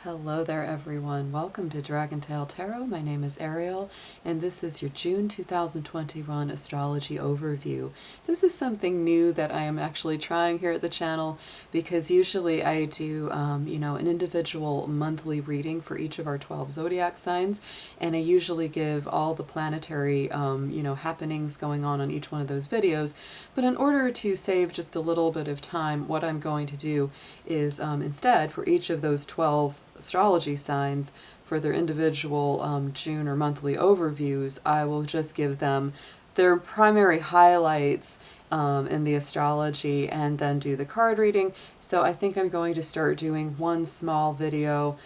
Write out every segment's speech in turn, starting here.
Hello there everyone, welcome to Dragon Tail Tarot. My name is Ariel and this is your June 2021 astrology overview. This is something new that I am actually trying here at the channel because usually I do an individual monthly reading for each of our 12 zodiac signs, and I usually give all the planetary happenings going on each one of those videos. But in order to save just a little bit of time, what I'm going to do is instead for each of those 12 astrology signs, for their individual June or monthly overviews, I will just give them their primary highlights in the astrology and then do the card reading. So I think I'm going to start doing one small video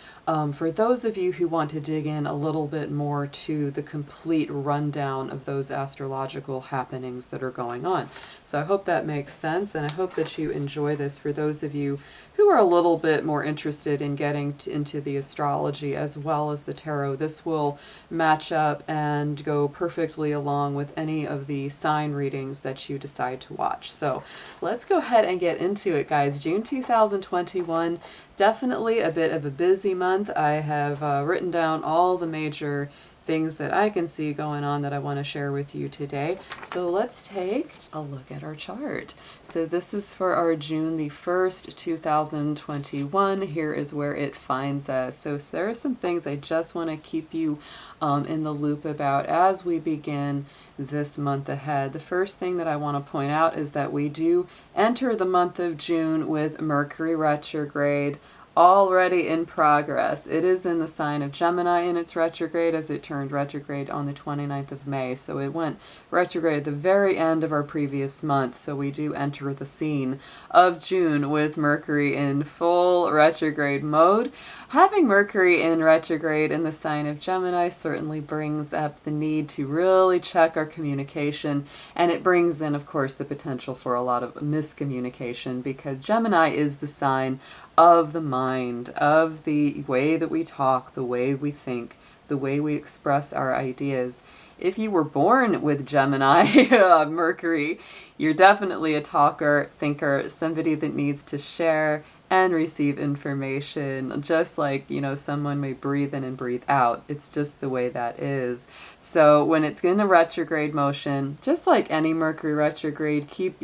for those of you who want to dig in a little bit more to the complete rundown of those astrological happenings that are going on. So I hope that makes sense, and I hope that you enjoy this. For those of you who are a little bit more interested in getting into the astrology as well as the tarot, this will match up and go perfectly along with any of the sign readings that you decide to watch. So let's go ahead and get into it, guys. June 2021, definitely a bit of a busy month. I have written down all the major things that I can see going on that I want to share with you today. So let's take a look at our chart. So this is for our June the 1st, 2021. Here is where it finds us. So there are some things I just want to keep you in the loop about as we begin this month ahead. The first thing that I want to point out is that we do enter the month of June with Mercury retrograde already in progress. It is in the sign of Gemini in its retrograde, as it turned retrograde on the 29th of May. So it went retrograde at the very end of our previous month. So we do enter the scene of June with Mercury in full retrograde mode. Having Mercury in retrograde in the sign of Gemini certainly brings up the need to really check our communication, and it brings in, of course, the potential for a lot of miscommunication, because Gemini is the sign of the mind, of the way that we talk, the way we think, the way we express our ideas. If you were born with Gemini Mercury, you're definitely a talker, thinker, somebody that needs to share and receive information, just like, someone may breathe in and breathe out. It's just the way that is. So when it's in a retrograde motion, just like any Mercury retrograde, keep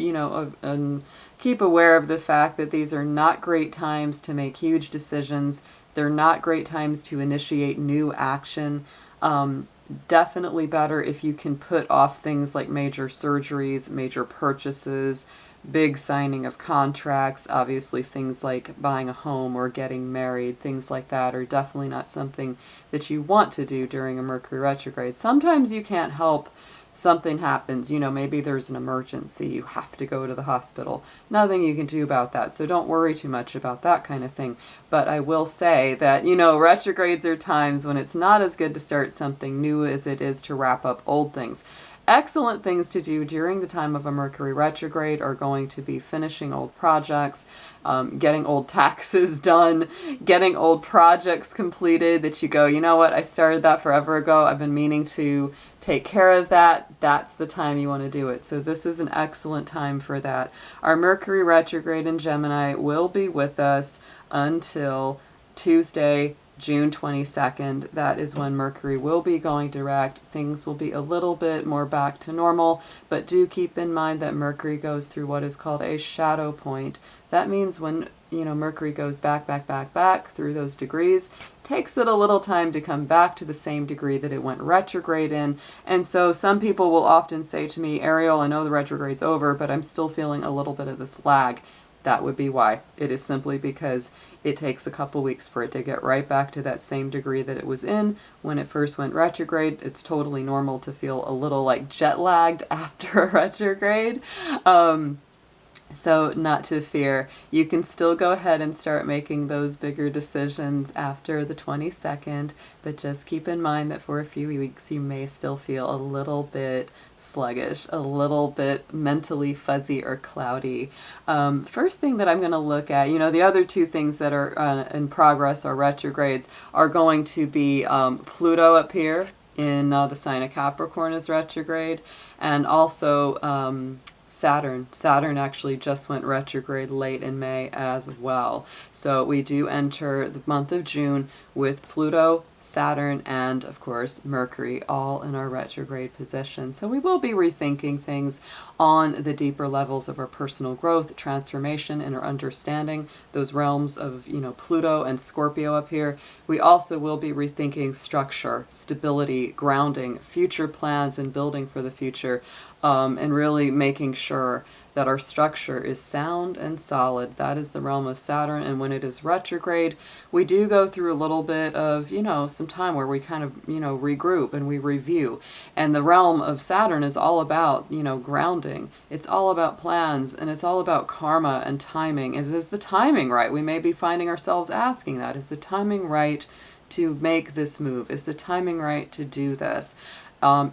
aware of the fact that these are not great times to make huge decisions. They're not great times to initiate new action. Definitely better if you can put off things like major surgeries, major purchases, big signing of contracts. Obviously things like buying a home or getting married, things like that are definitely not something that you want to do during a Mercury retrograde. Sometimes you can't help. Something happens, maybe there's an emergency, you have to go to the hospital. Nothing you can do about that, so don't worry too much about that kind of thing. But I will say that, retrogrades are times when it's not as good to start something new as it is to wrap up old things. Excellent things to do during the time of a Mercury retrograde are going to be finishing old projects, getting old taxes done, getting old projects completed that you go, you know what, I started that forever ago, I've been meaning to take care of that. That's the time you want to do it. So this is an excellent time for that. Our Mercury retrograde in Gemini will be with us until Tuesday, June 22nd. That is when Mercury will be going direct. Things will be a little bit more back to normal, but do keep in mind that Mercury goes through what is called a shadow point. That means when Mercury goes back through those degrees, takes it a little time to come back to the same degree that it went retrograde in. And so some people will often say to me, Ariel, I know the retrograde's over, but I'm still feeling a little bit of this lag. That would be why. It is simply because it takes a couple weeks for it to get right back to that same degree that it was in when it first went retrograde. It's totally normal to feel a little like jet lagged after a retrograde. So not to fear. You can still go ahead and start making those bigger decisions after the 22nd, but just keep in mind that for a few weeks you may still feel a little bit sluggish, a little bit mentally fuzzy or cloudy. First thing that I'm going to look at, the other two things that are in progress or retrogrades are going to be Pluto up here in the sign of Capricorn is retrograde, and also Saturn. Saturn actually just went retrograde late in May as well. So we do enter the month of June with Pluto, Saturn, and of course Mercury all in our retrograde position. So we will be rethinking things on the deeper levels of our personal growth, transformation, and our understanding, those realms of, Pluto and Scorpio up here. We also will be rethinking structure, stability, grounding, future plans, and building for the future, and really making sure that our structure is sound and solid. That is the realm of Saturn. And when it is retrograde, we do go through a little bit of, some time where we kind of, regroup and we review. And the realm of Saturn is all about, grounding. It's all about plans, and it's all about karma and timing. Is the timing right? We may be finding ourselves asking that. Is the timing right to make this move? Is the timing right to do this?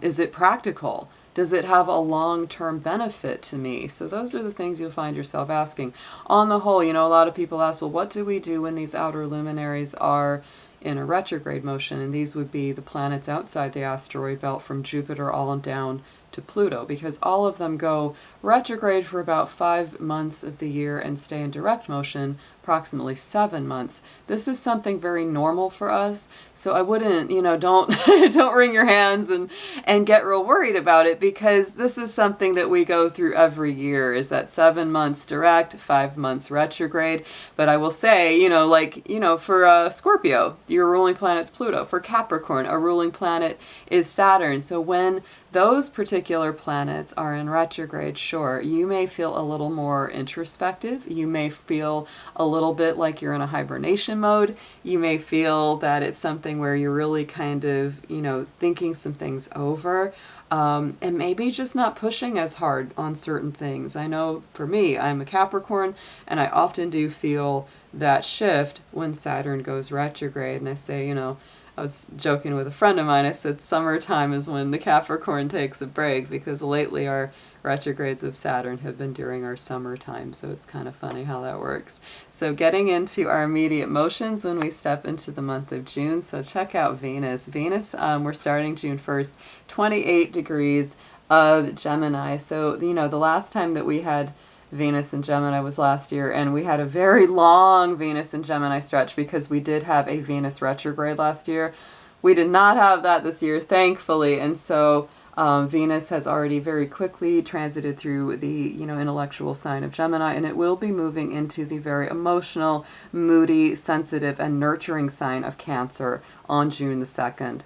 Is it practical? Does it have a long-term benefit to me? So those are the things you'll find yourself asking. On the whole, a lot of people ask, well, what do we do when these outer luminaries are in a retrograde motion? And these would be the planets outside the asteroid belt from Jupiter all down to Pluto, because all of them go retrograde for about 5 months of the year and stay in direct motion approximately 7 months. This is something very normal for us, so I wouldn't, don't don't wring your hands and get real worried about it, because this is something that we go through every year, is that 7 months direct, 5 months retrograde. But I will say, for Scorpio, your ruling planet's Pluto. For Capricorn, a ruling planet is Saturn. So when those particular planets are in retrograde, sure, you may feel a little more introspective. You may feel a little bit like you're in a hibernation mode. You may feel that it's something where you're really kind of, thinking some things over, and maybe just not pushing as hard on certain things. I know for me, I'm a Capricorn, and I often do feel that shift when Saturn goes retrograde. And I say, I was joking with a friend of mine. I said summertime is when the Capricorn takes a break, because lately our retrogrades of Saturn have been during our summertime. So it's kind of funny how that works. So getting into our immediate motions when we step into the month of June. So check out Venus. Venus, we're starting June 1st, 28 degrees of Gemini. So, the last time that we had Venus and Gemini was last year, and we had a very long Venus and Gemini stretch because we did have a Venus retrograde last year. We did not have that this year, thankfully, and so Venus has already very quickly transited through the intellectual sign of Gemini, and it will be moving into the very emotional, moody, sensitive, and nurturing sign of Cancer on June the 2nd.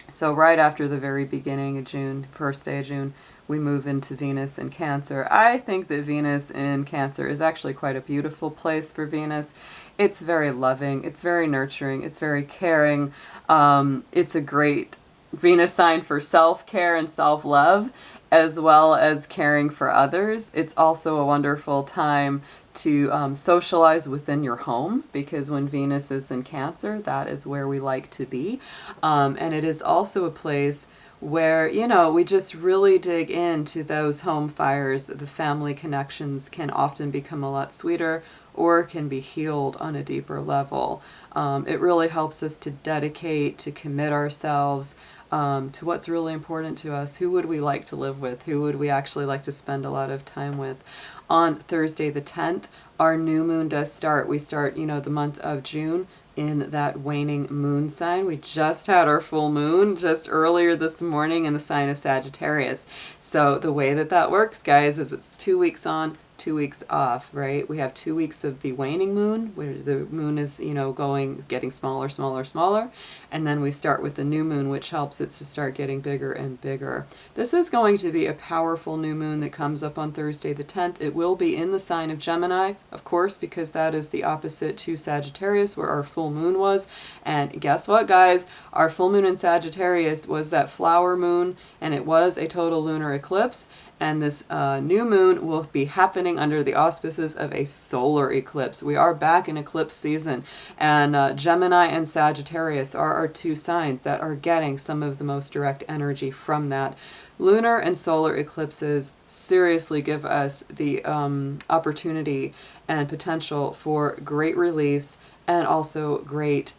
So right after the very beginning of June, first day of June, we move into Venus in Cancer. I think that Venus in Cancer is actually quite a beautiful place for Venus. It's very loving, it's very nurturing, it's very caring. It's a great Venus sign for self-care and self-love, as well as caring for others. It's also a wonderful time to socialize within your home, because when Venus is in Cancer, that is where we like to be. And it is also a place where, we just really dig into those home fires. The family connections can often become a lot sweeter, or can be healed on a deeper level. It really helps us to dedicate, to commit ourselves to what's really important to us. Who would we like to live with? Who would we actually like to spend a lot of time with? On Thursday the 10th, our new moon does start. We start, the month of June in that waning moon sign. We just had our full moon just earlier this morning in the sign of Sagittarius. So the way that that works, guys, is it's 2 weeks on, 2 weeks off, right? We have 2 weeks of the waning moon, where the moon is, getting smaller, smaller, smaller. And then we start with the new moon, which helps it to start getting bigger and bigger. This is going to be a powerful new moon that comes up on Thursday the 10th. It will be in the sign of Gemini, of course, because that is the opposite to Sagittarius, where our full moon was. And guess what, guys? Our full moon in Sagittarius was that flower moon, and it was a total lunar eclipse. And this new moon will be happening under the auspices of a solar eclipse. We are back in eclipse season, and Gemini and Sagittarius are our two signs that are getting some of the most direct energy from that. Lunar and solar eclipses seriously give us the opportunity and potential for great release and also great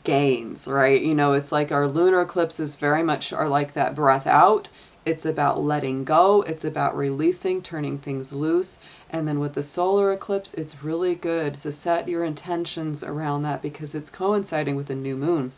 gains, right? It's like our lunar eclipses very much are like that breath out. It's about letting go. It's about releasing, turning things loose. And then with the solar eclipse, it's really good to set your intentions around that because it's coinciding with a new moon,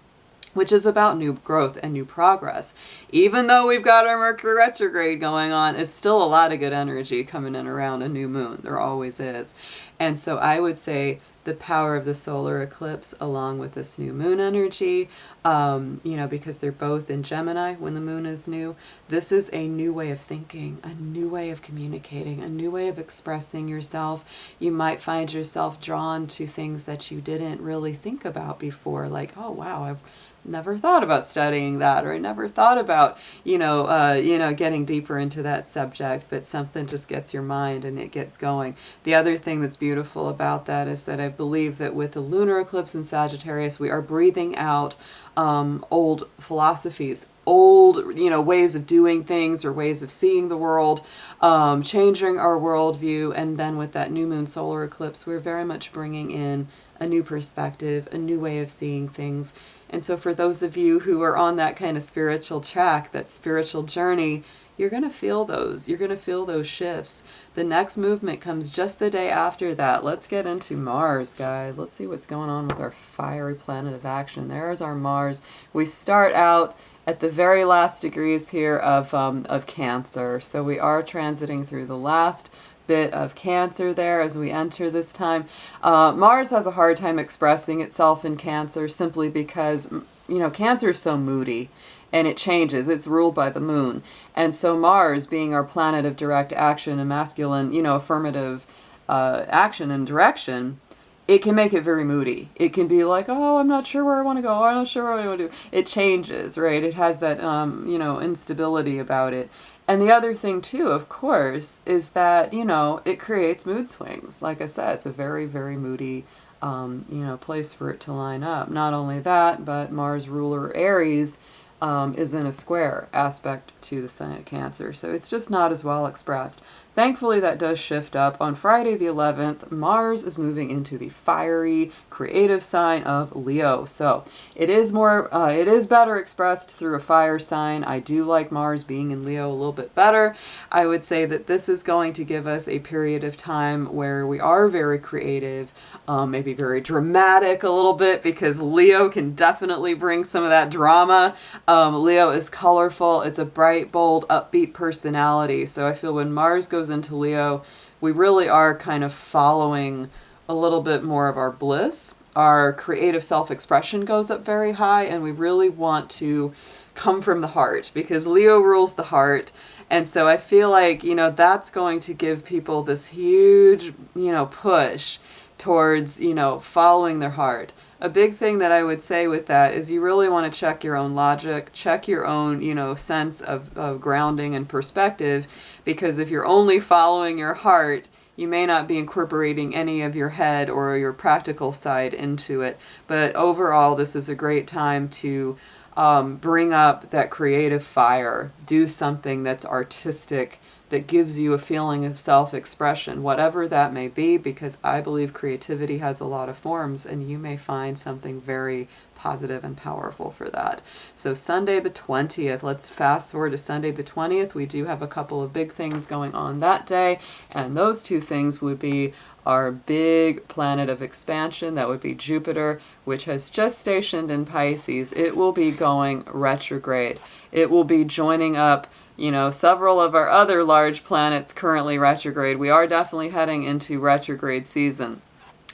which is about new growth and new progress. Even though we've got our Mercury retrograde going on, it's still a lot of good energy coming in around a new moon. There always is. And so I would say the power of the solar eclipse along with this new moon energy, because they're both in Gemini when the moon is new. This is a new way of thinking, a new way of communicating, a new way of expressing yourself. You might find yourself drawn to things that you didn't really think about before, like, oh wow, I've never thought about studying that, or I never thought about, getting deeper into that subject, but something just gets your mind and it gets going. The other thing that's beautiful about that is that I believe that with the lunar eclipse in Sagittarius, we are breathing out old philosophies, old, ways of doing things or ways of seeing the world, changing our worldview. And then with that new moon solar eclipse, we're very much bringing in a new perspective, a new way of seeing things. And so for those of you who are on that kind of spiritual track, that spiritual journey, you're going to feel those. You're going to feel those shifts. The next movement comes just the day after that. Let's get into Mars, guys. Let's see what's going on with our fiery planet of action. There's our Mars. We start out at the very last degrees here of Cancer. So we are transiting through the last bit of Cancer there as we enter this time. Mars has a hard time expressing itself in Cancer simply because, Cancer is so moody and it changes. It's ruled by the moon. And so Mars, being our planet of direct action and masculine, affirmative action and direction, it can make it very moody. It can be like, oh, I'm not sure where I want to go. I'm not sure what I want to do. It changes, right? It has that, instability about it. And the other thing too, of course, is that, it creates mood swings. Like I said, it's a very, very moody, place for it to line up. Not only that, but Mars ruler Aries is in a square aspect to the sign of Cancer. So it's just not as well expressed. Thankfully, that does shift up. On Friday the 11th, Mars is moving into the fiery, creative sign of Leo. So it is better expressed through a fire sign. I do like Mars being in Leo a little bit better. I would say that this is going to give us a period of time where we are very creative, maybe very dramatic a little bit, because Leo can definitely bring some of that drama. Leo is colorful. It's a bright, bold, upbeat personality. So I feel when Mars goes into Leo, we really are kind of following a little bit more of our bliss. Our creative self-expression goes up very high, and we really want to come from the heart because Leo rules the heart. And so I feel like, that's going to give people this huge, push towards, following their heart. A big thing that I would say with that is you really want to check your own logic, check your own, sense of grounding and perspective, because if you're only following your heart, you may not be incorporating any of your head or your practical side into it. But overall, this is a great time to bring up that creative fire, do something that's artistic, that gives you a feeling of self-expression, whatever that may be, because I believe creativity has a lot of forms, and you may find something very positive and powerful for that. So Sunday the 20th, let's fast forward to Sunday the 20th. We do have a couple of big things going on that day, and those two things would be our big planet of expansion. That would be Jupiter, which has just stationed in Pisces. It will be going retrograde. It will be joining up several of our other large planets currently retrograde. We are definitely heading into retrograde season.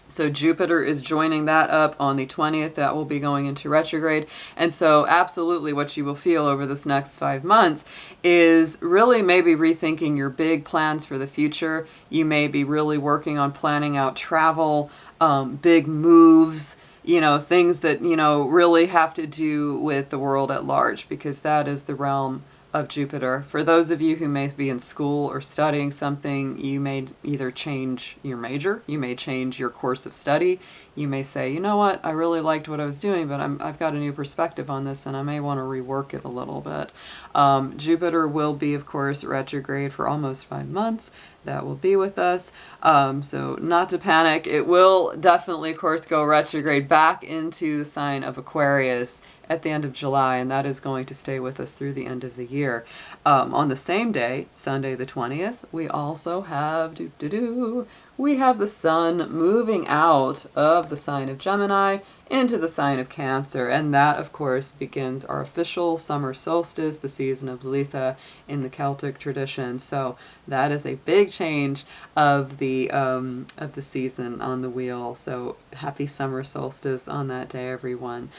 So Jupiter is joining that up on the 20th. That will be going into retrograde. And so absolutely what you will feel over this next 5 months is really maybe rethinking your big plans for the future. You may be really working on planning out travel, big moves, things that, really have to do with the world at large, because that is the realm of Jupiter. For those of you who may be in school or studying something, you may either change your major, you may change your course of study, you may say, you know what, I really liked what I was doing, but I've got a new perspective on this and I may want to rework it a little bit. Jupiter will be, of course, retrograde for almost 5 months. That will be with us. So not to panic. It will definitely, of course, go retrograde back into the sign of Aquarius at the end of July, and that is going to stay with us through the end of the year. On the same day, Sunday the 20th, we also have we have the sun moving out of the sign of Gemini into the sign of Cancer, and that, of course, begins our official summer solstice, the season of Litha in the Celtic tradition. So that is a big change of the season on the wheel. So happy summer solstice on that day, everyone.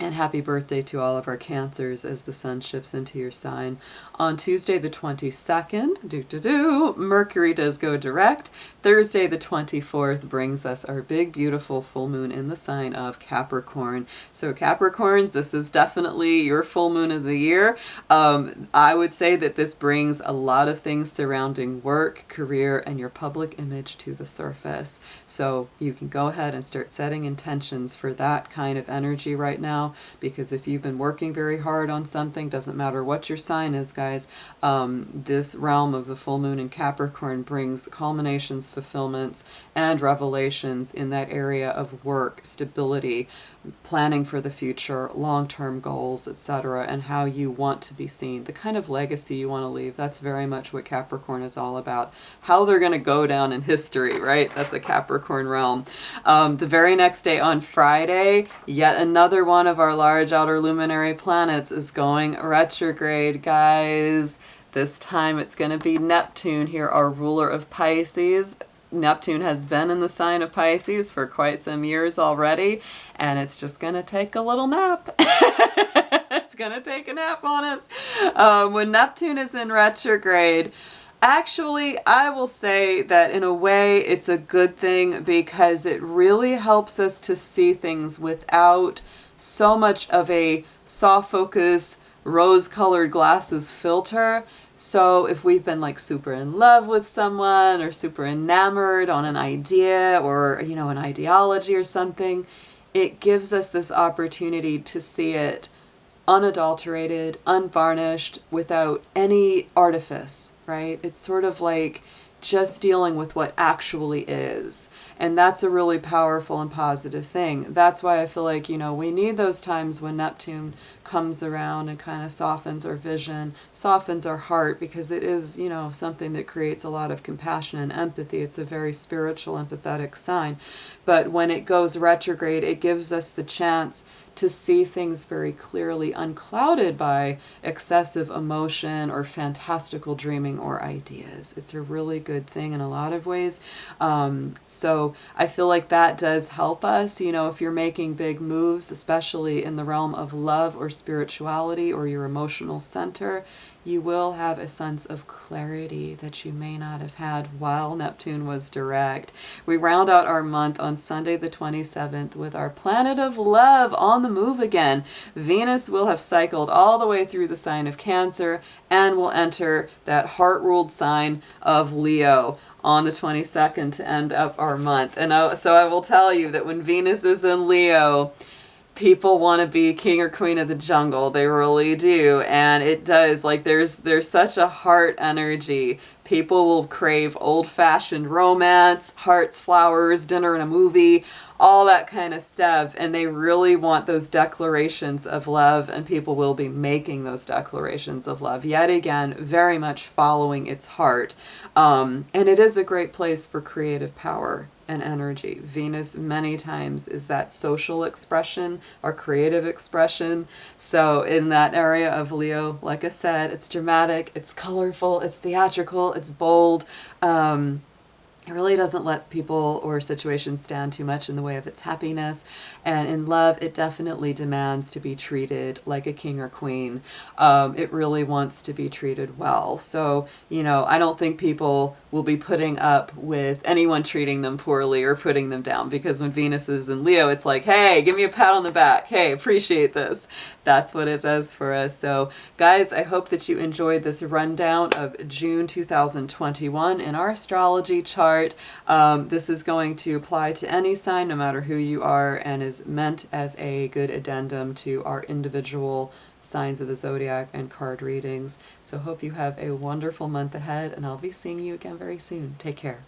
And happy birthday to all of our Cancers as the sun shifts into your sign. On Tuesday the 22nd, Mercury does go direct. Thursday the 24th brings us our big, beautiful full moon in the sign of Capricorn. So Capricorns, this is definitely your full moon of the year. I would say that this brings a lot of things surrounding work, career, and your public image to the surface. So you can go ahead and start setting intentions for that kind of energy right now, because if you've been working very hard on something, doesn't matter what your sign is, guys, this realm of the full moon in Capricorn brings culminations, fulfillments, and revelations in that area of work, stability, planning for the future, long-term goals, etc., and how you want to be seen, the kind of legacy you want to leave. That's very much what Capricorn is all about. How they're going to go down in history, right? That's a Capricorn realm. The very next day, on Friday, yet another one of our large outer luminary planets is going retrograde, guys. This time it's going to be Neptune here, our ruler of Pisces. Neptune has been in the sign of Pisces for quite some years already, and it's just going to take a little nap. It's going to take a nap on us. When Neptune is in retrograde, actually, I will say that in a way it's a good thing, because it really helps us to see things without so much of a soft focus, rose-colored glasses filter. So if we've been like super in love with someone or super enamored on an idea or, you know, an ideology or something, it gives us this opportunity to see it unadulterated, unvarnished, without any artifice, right? It's sort of like just dealing with what actually is. And that's a really powerful and positive thing. That's why I feel like, you know, we need those times when Neptune comes around and kind of softens our vision, softens our heart, because it is, you know, something that creates a lot of compassion and empathy. It's a very spiritual, empathetic sign. But when it goes retrograde, it gives us the chance to see things very clearly, unclouded by excessive emotion or fantastical dreaming or ideas. It's a really good thing in a lot of ways. So I feel like that does help us, you know, if you're making big moves, especially in the realm of love or spirituality or your emotional center, you will have a sense of clarity that you may not have had while Neptune was direct. We round out our month on Sunday the 27th with our planet of love on the move again. Venus will have cycled all the way through the sign of Cancer and will enter that heart-ruled sign of Leo on the 22nd to end up our month. And so I will tell you that when Venus is in Leo, people want to be king or queen of the jungle. They really do. And it does. Like, there's such a heart energy. People will crave old-fashioned romance, hearts, flowers, dinner and a movie, all that kind of stuff. And they really want those declarations of love, and people will be making those declarations of love. Yet again, very much following its heart. And it is a great place for creative power and energy. Venus many times is that social expression or creative expression. So in that area of Leo, like I said, it's dramatic, it's colorful, it's theatrical, it's bold. It really doesn't let people or situations stand too much in the way of its happiness. And in love, it definitely demands to be treated like a king or queen. It really wants to be treated well. So, you know, I don't think people will be putting up with anyone treating them poorly or putting them down, because when Venus is in Leo, it's like, hey, give me a pat on the back. Hey, appreciate this. That's what it does for us. So guys, I hope that you enjoyed this rundown of June 2021 in our astrology chart. This is going to apply to any sign, no matter who you are, and is meant as a good addendum to our individual signs of the zodiac and card readings. So hope you have a wonderful month ahead, and I'll be seeing you again very soon. Take care.